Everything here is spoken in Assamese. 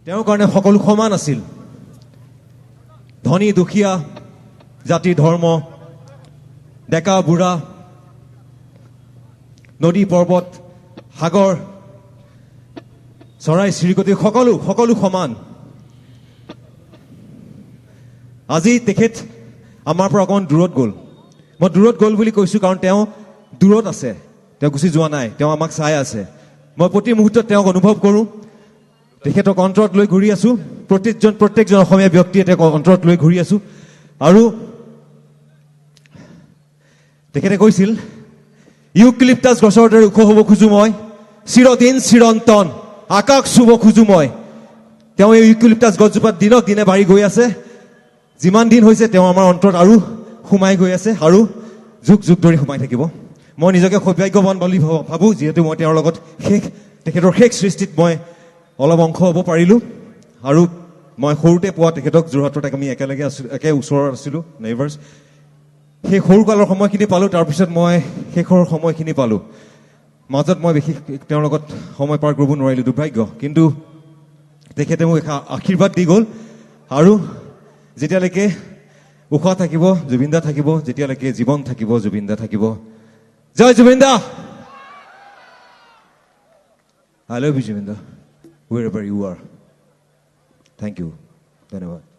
তেওঁৰ কাৰণে সকলো সমান আছিল ধনী দুখীয়া জাতি ধৰ্ম ডেকা বুঢ়া নদী পৰ্বত সাগৰ চৰাই চিৰিকটি সকলো সমান আজি তেখেত আমাৰ পৰা অকণ দূৰত গ'ল মই দূৰত গ'ল বুলি কৈছোঁ কাৰণ তেওঁ দূৰত আছে তেওঁ গুচি যোৱা নাই তেওঁ আমাক চাই আছে মই প্ৰতি মুহূৰ্তত তেওঁক অনুভৱ কৰোঁ তেখেতক অন্তৰত লৈ ঘূৰি আছোঁ প্ৰত্যেকজন অসমীয়া ব্যক্তিয়ে তেওঁক অন্তৰত লৈ ঘূৰি আছোঁ আৰু তেখেতে কৈছিল ইউক্লিপ্টাছ গছৰ দৰে ওখ হ'ব খোজোঁ মই চিৰদিন চিৰন্তন আকাশ চুব খোজোঁ মই তেওঁ এই ইউক্লিপ্টাছ গছজোপাত দিনক দিনে বাঢ়ি গৈ আছে যিমান দিন হৈছে তেওঁ আমাৰ অন্তৰত আৰু সোমাই গৈ আছে আৰু যুগ যুগ ধৰি সোমাই থাকিব মই নিজকে সৌভাগ্যৱান বুলি ভাবোঁ যিহেতু মই তেওঁৰ লগত তেখেতৰ শেষ সৃষ্টিত মই অলপ অংশ হ'ব পাৰিলোঁ আৰু মই সৰুতে পোৱা তেখেতক যোৰহাটত আমি একেলগে একে ওচৰত আছিলোঁ নেইবাৰ্ছ সেই সৰুকালৰ সময়খিনি পালোঁ তাৰপিছত মই শেষৰ সময়খিনি পালোঁ মাজত মই বিশেষ তেওঁৰ লগত সময় পাৰ কৰিব নোৱাৰিলোঁ দুৰ্ভাগ্য কিন্তু তেখেতে মোক আশীৰ্বাদ দি গ'ল আৰু যেতিয়ালৈকে উশাহ থাকিব জুবিন দা থাকিব যেতিয়ালৈকে জীৱন থাকিব জুবিন দা থাকিব জয় জুবিন দা I love you, Juminda, wherever you are. Thank you. ধন্যবাদ